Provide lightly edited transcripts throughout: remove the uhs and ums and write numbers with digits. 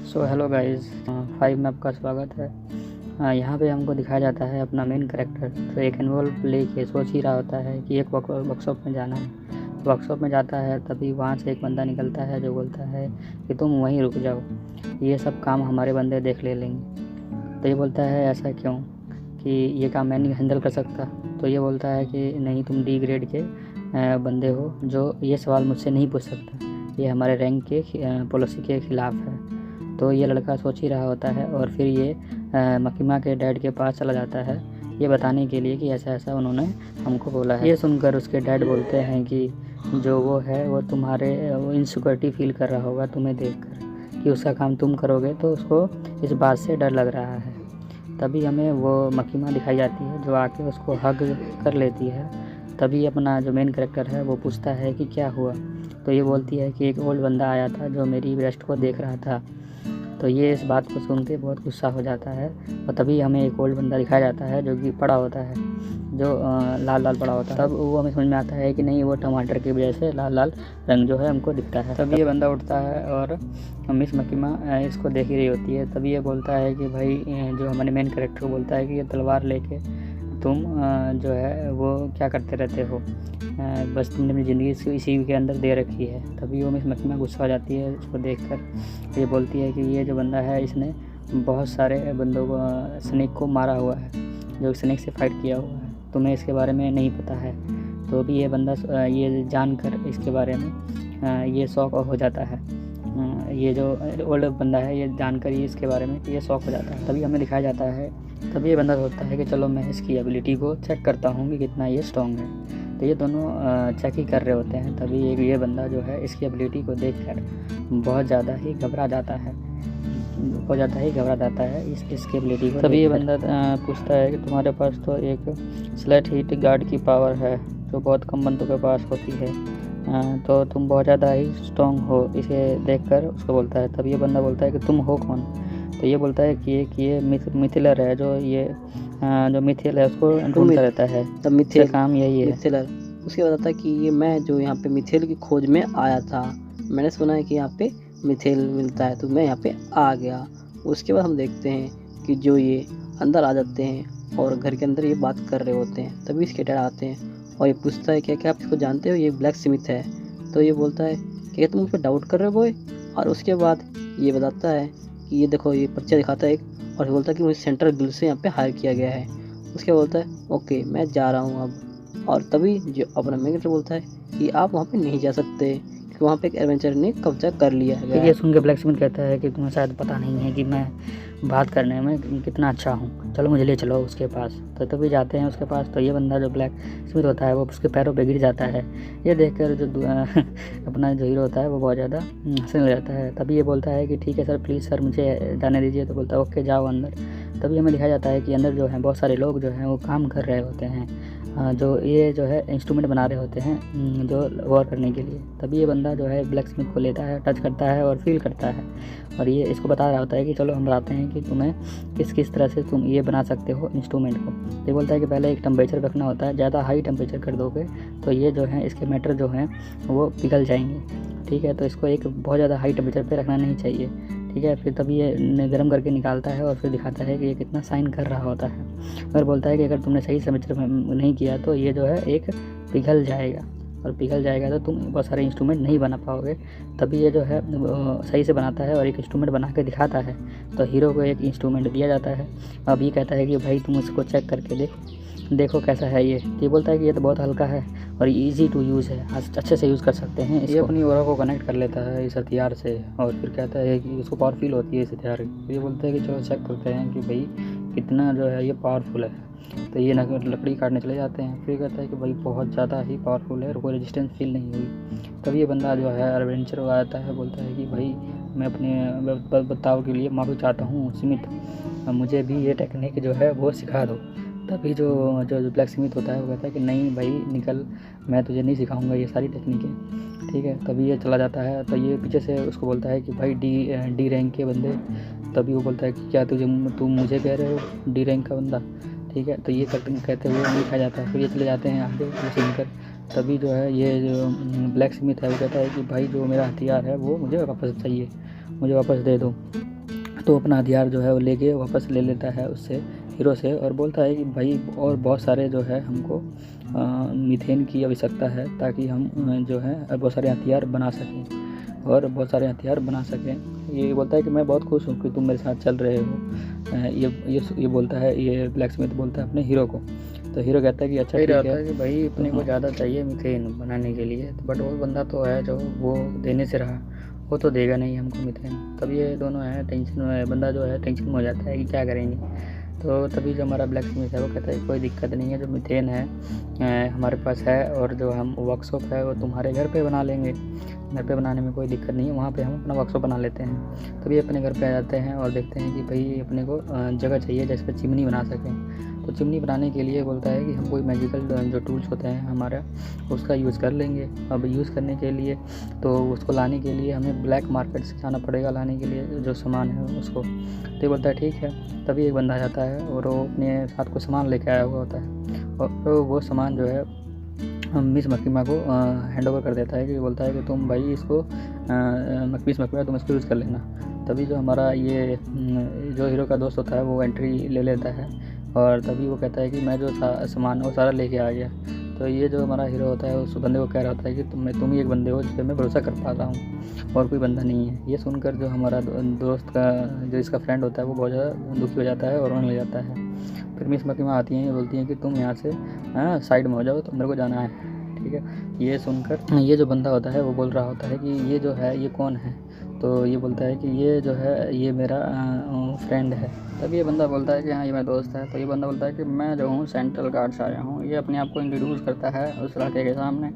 So hello guys, 5 में आपका स्वागत है। यहाँ पे हमको दिखाया जाता है अपना मेन कैरेक्टर तो एक इन्वॉल्व लेके सोच ही रहा होता है कि एक वर्कशॉप में जाना है। वर्कशॉप में जाता है, तभी वहाँ से एक बंदा निकलता है जो बोलता है कि तुम वहीं रुक जाओ, ये सब काम हमारे बंदे देख लेंगे। तो ये बोलता है ऐसा क्यों कि ये काम मैं नहीं हैंडल कर सकता। तो ये बोलता है कि नहीं, तुम डी ग्रेड के बंदे हो जो ये सवाल मुझसे नहीं पूछ सकता, ये हमारे रैंक के पॉलिसी के ख़िलाफ़ है। तो ये लड़का सोच ही रहा होता है और फिर ये मकीमा के डैड के पास चला जाता है ये बताने के लिए कि ऐसा ऐसा उन्होंने हमको बोला है। ये सुनकर उसके डैड बोलते हैं कि जो वो है वो तुम्हारे इनसिक्योरिटी फील कर रहा होगा तुम्हें देखकर कि उसका काम तुम करोगे, तो उसको इस बात से डर लग रहा है। तभी हमें वो मकीमा दिखाई जाती है जो आके उसको हग कर लेती है। तभी अपना जो मेन कैरेक्टर है वो पूछता है कि क्या हुआ। तो ये बोलती है कि एक ओल्ड बंदा आया था जो मेरी ब्रेस्ट को देख रहा था। तो ये इस बात को सुन के बहुत गुस्सा हो जाता है और तभी हमें एक ओल्ड बंदा दिखाया जाता है जो कि पड़ा होता है, जो लाल लाल पड़ा होता है। तब वो हमें समझ में आता है कि नहीं, वो टमाटर की वजह से लाल लाल रंग जो है हमको दिखता है। तब ये बंदा उठता है और मिस मकीमा इसको देख ही रही होती है। तभी ये बोलता है कि भाई, जो हमारे मेन कैरेक्टर को बोलता है कि ये तलवार लेके तुम जो है वो क्या करते रहते हो, बस तुमने अपनी ज़िंदगी इसी के अंदर दे रखी है। तभी वो मिस मकीमा गुस्सा हो जाती है उसको देखकर। ये बोलती है कि ये जो बंदा है इसने बहुत सारे बंदों को, स्नेक को मारा हुआ है, जो स्नेक से फाइट किया हुआ है, तुम्हें इसके बारे में नहीं पता है। तो भी ये बंदा ये जानकर इसके बारे में ये शौक हो जाता है। ये जो ओल्ड बंदा है ये जानकर ही इसके बारे में ये शौक हो जाता है। तभी हमें दिखाया जाता है, तभी ये बंदा सोचता है कि चलो मैं इसकी एबिलिटी को चेक करता हूँ कि कितना ये स्ट्रॉन्ग है। तो ये दोनों चेक ही कर रहे होते हैं। तभी ये बंदा जो है इसकी एबिलिटी को देखकर बहुत ज़्यादा ही घबरा जाता है इसकी एबिलिटी को। तभी ये बंदा पूछता है कि तुम्हारे पास तो एक स्लेट हीट गार्ड की पावर है जो बहुत कम बंदों के पास होती है, तो तुम बहुत ज़्यादा ही स्ट्रॉन्ग हो, इसे देखकर उसको बोलता है। तब ये बंदा बोलता है कि तुम हो कौन। तो ये बोलता है कि ये मिथिलर है, जो ये जो मिथिल है उसको ढूंढता रहता है। तब मिथिल काम यही है, मिथिलर। उसके बाद आता है कि ये मैं जो यहाँ पे मिथिल की खोज में आया था, मैंने सुना है कि यहाँ पे मिथिल मिलता है तो मैं यहाँ पे आ गया। उसके बाद हम देखते हैं कि जो ये अंदर आ जाते हैं और घर के अंदर ये बात कर रहे होते हैं। तभी इसके डैड आते हैं और ये पूछता है क्या आप इसको जानते हो, ये ब्लैक स्मिथ है। तो ये बोलता है कि तुम उस पर डाउट कर रहे हो बॉय। और उसके बाद ये बताता है कि ये देखो, ये पर्चा दिखाता है एक, और बोलता है कि मुझे सेंट्रल गिल्ड से यहाँ पे हायर किया गया है। उसके बोलता है ओके मैं जा रहा हूँ अब। और तभी जो अपना मैनेजर बोलता है कि आप वहाँ पे नहीं जा सकते क्योंकि वहाँ पे एक एडवेंचर ने कब्जा कर लिया है। ये सुन के ब्लैक स्मिथ कहता है कि तुम्हें शायद पता नहीं है कि मैं बात करने में कितना अच्छा हूँ, चलो मुझे ले चलो उसके पास। तो तभी जाते हैं उसके पास। तो ये बंदा जो ब्लैक स्मिथ होता है वो उसके पैरों पे गिर जाता है। ये देखकर जो अपना जो हीरो होता है वो बहुत ज़्यादा हंसने लग जाता है। तभी ये बोलता है कि ठीक है सर, प्लीज़ सर मुझे जाने दीजिए। तो बोलता है ओके जाओ अंदर। तभी हमें दिखाया जाता है कि अंदर जो है बहुत सारे लोग जो हैं वो काम कर रहे होते हैं, जो ये जो है इंस्ट्रूमेंट बना रहे होते हैं जो वॉर करने के लिए। तभी ये बंदा जो है ब्लैक स्मिथ को लेता है, टच करता है और फील करता है और ये इसको बता रहा होता है कि चलो हम बताते हैं कि तुम्हें किस तरह से तुम ये बना सकते हो इंस्ट्रूमेंट को। ये बोलता है कि पहले एक टेम्परेचर रखना होता है, ज़्यादा हाई टेम्परेचर कर दोगे तो ये जो है इसके मैटर जो हैं वो पिघल जाएंगे, ठीक है। तो इसको एक बहुत ज़्यादा हाई टेम्परेचर पे रखना नहीं चाहिए, ठीक है। फिर तभी ये गर्म करके निकालता है और फिर दिखाता है कि ये कितना साइन कर रहा होता है। और बोलता है कि अगर तुमने सही टेम्परेचर नहीं किया तो ये जो है एक पिघल जाएगा, और पिघल जाएगा तो तुम बहुत सारे इंस्ट्रूमेंट नहीं बना पाओगे। तभी ये जो है सही से बनाता है और एक इंस्ट्रूमेंट बना के दिखाता है। तो हीरो को एक इंस्ट्रूमेंट दिया जाता है। अब ये कहता है कि भाई तुम इसको चेक करके देखो कैसा है ये। तो ये बोलता है कि ये तो बहुत हल्का है और ईजी टू यूज़ है, अच्छे से यूज़ कर सकते हैं। ये अपनी ओरा को कनेक्ट कर लेता है इस हथियार से और फिर कहता है कि उसको पावर फील होती है इस हथियार की। ये बोलता है कि चलो चेक करते हैं कि भाई कितना जो है ये पावरफुल है। तो ये लकड़ी काटने चले जाते हैं। फिर कहता है कि भाई बहुत ज़्यादा ही पावरफुल है और कोई रेजिस्टेंस फील नहीं हुई। तब ये बंदा जो है एडवेंचर आता है, बोलता है कि भाई मैं अपने बर्ताव के लिए माफ़ी चाहता हूँ स्मिथ, मुझे भी ये टेक्निक जो है वो सिखा दो। तभी जो ब्लैक स्मिथ होता है वो कहता है कि नहीं भाई निकल, मैं तुझे नहीं सिखाऊंगा ये सारी टेक्निकें, ठीक है। तभी ये चला जाता है। तो ये पीछे से उसको बोलता है कि भाई डी रैंक के बंदे। तभी वो बोलता है कि क्या तुम मुझे कह रहे हो डी रैंक का बंदा, ठीक है। तो ये कहते हुए लिखा जाता है। फिर ये चले जाते हैं आगे वो सुनकर। तभी जो है ये जो ब्लैक स्मिथ है वो कहता है कि भाई जो मेरा हथियार है वो मुझे वापस चाहिए, मुझे वापस दे दो। तो अपना हथियार जो है वो लेके वापस ले लेता है उससे, हीरो से, और बोलता है कि भाई और बहुत सारे जो है हमको मीथेन की आवश्यकता है ताकि हम जो है बहुत सारे हथियार बना सकें और बहुत सारे हथियार बना सकें। ये बोलता है कि मैं बहुत खुश हूँ कि तुम मेरे साथ चल रहे हो। ये बोलता है, ये ब्लैक स्मिथ बोलता है अपने हीरो को। तो हीरो कहता है कि अच्छा ठीक है कि भाई अपने को ज़्यादा चाहिए मीथेन बनाने के लिए, बट वो बंदा तो है जो वो देने से रहा, वो तो देगा नहीं हमको मीथेन। तब ये दोनों है टेंशन में, बंदा जो है टेंशन में हो जाता है कि क्या करेंगे। तो तभी जो हमारा ब्लैक स्मिथ है वो कहता है कोई दिक्कत नहीं है, जो मीथेन है हमारे पास है, और जो हम वर्कशॉप है वो तुम्हारे घर पे बना लेंगे, घर पे बनाने में कोई दिक्कत नहीं है, वहाँ पे हम अपना वर्कशॉप बना लेते हैं। तभी अपने घर पे आ जाते हैं और देखते हैं कि भाई अपने को जगह चाहिए जिस पर चिमनी बना सकें। तो चिमनी बनाने के लिए बोलता है कि हम कोई मैजिकल जो टूल्स होते हैं हमारा उसका यूज़ कर लेंगे। अब यूज़ करने के लिए तो उसको लाने के लिए हमें ब्लैक मार्केट से जाना पड़ेगा लाने के लिए जो सामान है उसको। तो ये बोलता है ठीक है। तभी एक बंदा आ जाता है और वो अपने साथ कोई सामान लेके आया हुआ होता है, और वो सामान जो है मिस मकीमा को हैंड ओवर कर देता है, कि बोलता है कि तुम भाई इसको मिस मकीमा तुम इसको यूज़ कर लेना। तभी जो हमारा ये जो हीरो का दोस्त होता है वो एंट्री ले लेता है, और तभी वो कहता है कि मैं जो सामान वो सारा लेके आ गया। तो ये जो हमारा हीरो होता है उस बंदे को कह रहा होता है कि तुम ही एक बंदे हो जिस पर मैं भरोसा कर पा रहा हूँ, और कोई बंदा नहीं है। ये सुनकर जो हमारा दोस्त का जो इसका फ्रेंड होता है वो बहुत ज़्यादा दुखी हो जाता है और रोने लग जाता है। फिर मिस मकीमा आती हैं, ये बोलती हैं कि तुम यहाँ से साइड में हो जाओ, तो मेरे को जाना है, ठीक है। ये सुनकर ये जो बंदा होता है वो बोल रहा होता है कि ये जो है ये कौन है। तो ये बोलता है कि ये जो है ये मेरा फ्रेंड है। तब ये बंदा बोलता है कि हाँ ये मेरा दोस्त है। तो ये बंदा बोलता है कि मैं जो हूँ सेंट्रल गार्ड से आया हूँ। ये अपने आप को इंट्रोड्यूस करता है उस लड़के के सामने।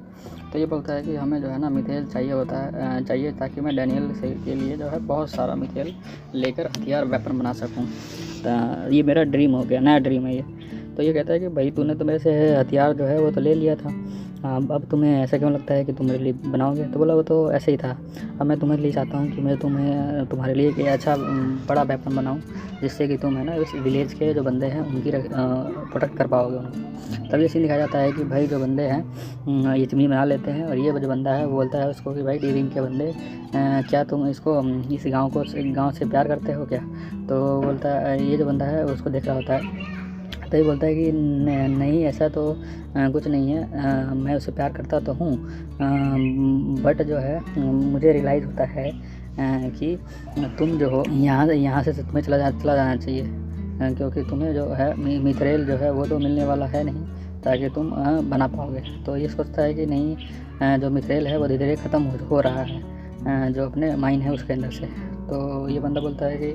तो ये बोलता है कि हमें जो है ना मिथेल चाहिए होता है चाहिए ताकि मैं डैनियल से के लिए जो है बहुत सारा मिथेल लेकर हथियार वेपन बना सकूँ। ये मेरा ड्रीम हो गया, नया ड्रीम है ये। तो ये कहता है कि भाई तूने तो मेरे से हथियार जो है वो तो ले लिया था, अब तुम्हें ऐसा क्यों लगता है कि तुम मेरे लिए बनाओगे। तो बोला वो तो ऐसे ही था, अब मैं तुम्हारे लिए चाहता हूँ कि मैं तुम्हारे लिए एक अच्छा बड़ा वेपन बनाऊँ जिससे कि तुम है ना इस विलेज के जो बंदे हैं उनकी प्रोटेक्ट कर पाओगे उनको। तब ये सीन दिखाया जाता है कि भाई जो बंदे हैं ये चिमनी बना लेते हैं, और ये जो बंदा है वो बोलता है उसको कि भाई डी-रिंग के बंदे क्या तुम इसको इस गाँव से प्यार करते हो क्या। तो बोलता है ये जो बंदा है उसको देख रहा होता है। तो ये बोलता है कि नहीं ऐसा तो कुछ नहीं है, मैं उससे प्यार करता तो हूँ, बट जो है मुझे रियलाइज़ होता है कि तुम जो हो यहाँ से तुम्हें चला जाना चाहिए, क्योंकि तुम्हें जो है मिथरेल जो है वो तो मिलने वाला है नहीं ताकि तुम बना पाओगे। तो ये सोचता है कि नहीं जो मिथरेल है वो धीरे धीरे ख़त्म हो रहा है जो अपने माइंड है उसके अंदर से। तो ये बंदा बोलता है कि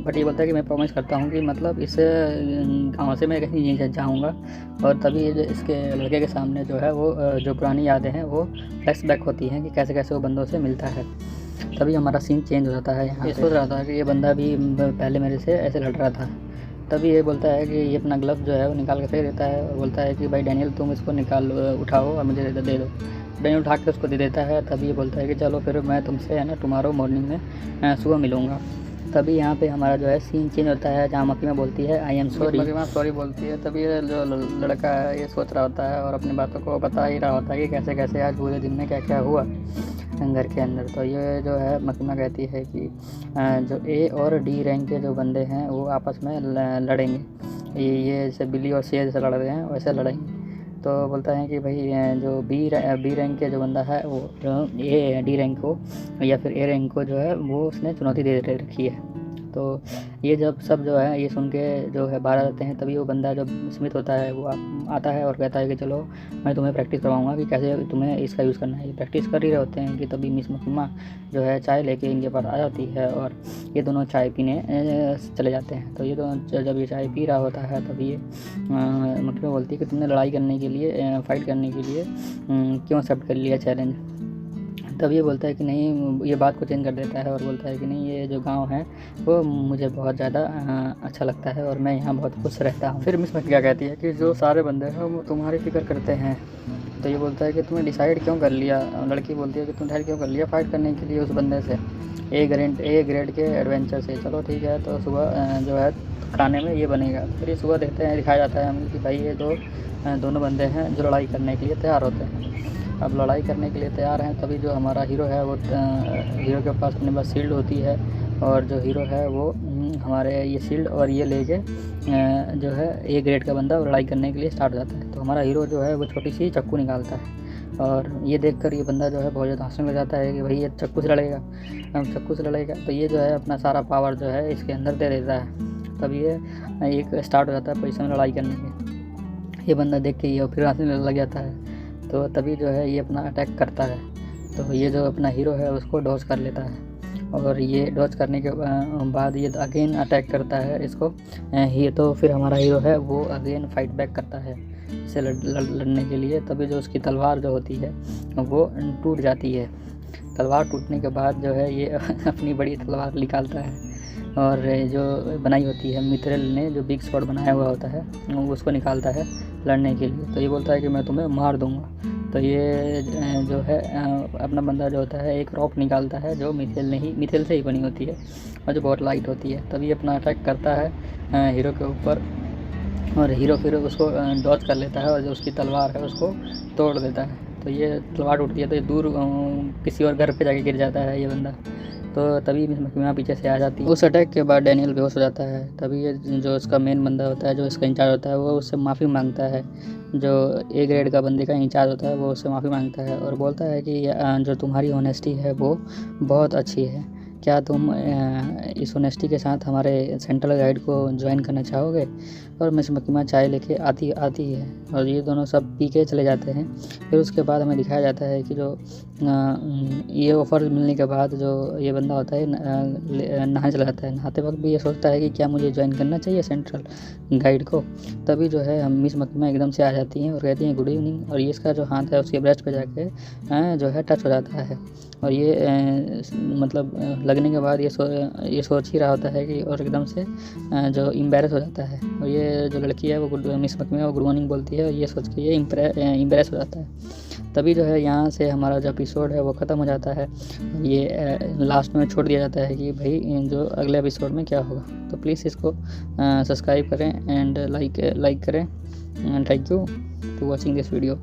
बट ये बोलता है कि मैं प्रॉमिस करता हूँ कि मतलब इस गाँव से मैं कहीं नहीं जाऊँगा। और तभी इसके लड़के के सामने जो है वो जो पुरानी यादें हैं वो फ्लैशबैक होती हैं कि कैसे कैसे वो बंदों से मिलता है। तभी हमारा सीन चेंज हो जाता है। यहाँ सोच रहा था कि ये बंदा भी पहले मेरे से ऐसे लड़ रहा था। तभी ये बोलता है कि ये अपना ग्लव जो है वो निकाल के फेंक देता है और बोलता है कि भाई डैनियल तुम इसको उठाओ और मुझे दे दो। डैनियल उठा के उसको दे देता है। तभी ये बोलता है कि चलो फिर मैं तुमसे है ना टुमारो मॉर्निंग में सुबह मिलूँगा। तभी यहाँ पे हमारा जो है सीन चेंज होता है जहाँ मकीमा बोलती है आई एम सॉरी, मकीमा सॉरी बोलती है। तभी जो लड़का है ये सोच रहा होता है और अपनी बातों को बता ही रहा होता है कि कैसे कैसे आज पूरे दिन में क्या क्या हुआ घर के अंदर। तो ये जो है मकीमा कहती है कि जो ए और डी रैंक के जो बंदे हैं वो आपस में लड़ेंगे, ये जैसे बिल्ली और शेर जैसे लड़ रहे हैं वैसे लड़ेंगे। तो बोलता है कि भाई जो बी रैंक के जो बंदा है वो ए डी रैंक को या फिर ए रैंक को जो है वो उसने चुनौती दे रखी है। तो ये जब सब जो है ये सुन के जो है बाहर आते हैं। तभी वो बंदा जो स्मिथ होता है वो आता है और कहता है कि चलो मैं तुम्हें प्रैक्टिस करवाऊंगा कि कैसे तुम्हें इसका यूज़ करना है। ये प्रैक्टिस कर ही रहे होते हैं कि तभी मिस मकीमा जो है चाय लेके इनके पास आ जाती है और ये दोनों चाय पीने चले जाते हैं। तो ये दोनों जब ये चाय पी रहा होता है तभी ये मकीमा बोलती है कि तुमने लड़ाई करने के लिए फ़ाइट करने के लिए क्यों एक्सेप्ट कर लिया चैलेंज। तब ये बोलता है कि नहीं, ये बात को चेंज कर देता है और बोलता है कि नहीं ये जो गांव है वो मुझे बहुत ज़्यादा अच्छा लगता है और मैं यहाँ बहुत खुश रहता हूँ। फिर मिस क्या कहती है कि जो सारे बंदे हैं वो तुम्हारी फिक्र करते हैं। तो ये बोलता है कि तुमने डिसाइड क्यों कर लिया, लड़की बोलती है कि तुम डिसाइड क्यों कर लिया फ़ाइट करने के लिए उस बंदे से ए ग्रेड के एडवेंचर से। चलो ठीक है, तो सुबह जो है खाने में ये बनेगा। फिर ये सुबह देखते हैं, दिखाया जाता है हमें कि भाई ये जो दोनों बंदे हैं जो लड़ाई करने के लिए तैयार होते हैं। अब लड़ाई करने के लिए तैयार हैं। तभी जो हमारा हीरो है वो हीरो के पास अपने पास शील्ड होती है और जो हीरो है वो हमारे ये शील्ड और ये लेके जो है ए ग्रेड का बंदा लड़ाई करने के लिए स्टार्ट हो जाता है। तो हमारा हीरो जो है वो छोटी सी चाकू निकालता है और ये देखकर ये बंदा जो है बहुत ज़्यादा हंसने लग जाता है कि भाई ये चाकू से लड़ेगा, चाकू से लड़ेगा। तो ये जो है अपना सारा पावर जो है इसके अंदर दे देता है। तब ये एक स्टार्ट हो जाता है पोजीशन में लड़ाई करने के। ये बंदा देख के ये फिर हंसने लग जाता है। तो तभी जो है ये अपना अटैक करता है। तो ये जो अपना हीरो है उसको डॉज कर लेता है और ये डॉज करने के बाद ये अगेन अटैक करता है इसको। ये तो फिर हमारा हीरो है वो अगेन फाइट बैक करता है इसे लड़ने के लिए। तभी जो उसकी तलवार जो होती है वो टूट जाती है। तलवार टूटने के बाद जो है ये अपनी बड़ी तलवार निकालता है और जो बनाई होती है मिथेल ने, जो बिग स्वॉर्ड बनाया हुआ होता है, उसको निकालता है लड़ने के लिए। तो ये बोलता है कि मैं तुम्हें मार दूंगा। तो ये जो है अपना बंदा जो होता है एक रॉक निकालता है जो मिथेल से ही बनी होती है और जो बहुत लाइट होती है। तभी अपना अटैक करता है हीरो के ऊपर और हीरो फिर उसको डॉज कर लेता है और जो उसकी तलवार है उसको तोड़ देता है। तो ये तलवार टूटती है तो ये दूर किसी और घर पे जाके गिर जाता है ये बंदा। तो तभी मिस मकीमा पीछे से आ जाती है। उस अटैक के बाद डैनियल बेहोश हो जाता है। तभी ये जो उसका मेन बंदा होता है, जो इसका इंचार्ज होता है, वो उससे माफ़ी मांगता है। जो ए ग्रेड का बंदे का इंचार्ज होता है वो उससे माफ़ी मांगता है और बोलता है कि जो तुम्हारी ऑनेस्टी है वो बहुत अच्छी है। क्या तुम इस ऑनेस्टी के साथ हमारे सेंट्रल गाइड को ज्वाइन करना चाहोगे? और मिस मकीमा चाय लेके आती है और ये दोनों सब पी के चले जाते हैं। फिर उसके बाद हमें दिखाया जाता है कि जो ये ऑफ़र मिलने के बाद जो ये बंदा होता है नहाने चला जाता है। नहाते वक्त भी ये सोचता है कि क्या मुझे ज्वाइन करना चाहिए सेंट्रल गाइड को। तभी जो है हम मिस मकीमा एकदम से आ जाती हैं और कहती हैं गुड इवनिंग। और ये इसका जो हाथ है उसके ब्रेस्ट पे जाके जो है टच हो जाता है और ये मतलब लगने के बाद ये सोच ही रहा होता है कि और एकदम से जो एम्बैरेस हो जाता है। और ये जो लड़की है वो मिस मकीमा वो गुड मॉर्निंग बोलती है और ये सोच के ये एम्बैरेस हो जाता है। तभी जो है यहाँ से हमारा जो एपिसोड है वो ख़त्म हो जाता है। ये लास्ट में छोड़ दिया जाता है कि भाई जो अगले एपिसोड में क्या होगा। तो प्लीज़ इसको सब्सक्राइब करें एंड लाइक करें। Thank you for watching this video.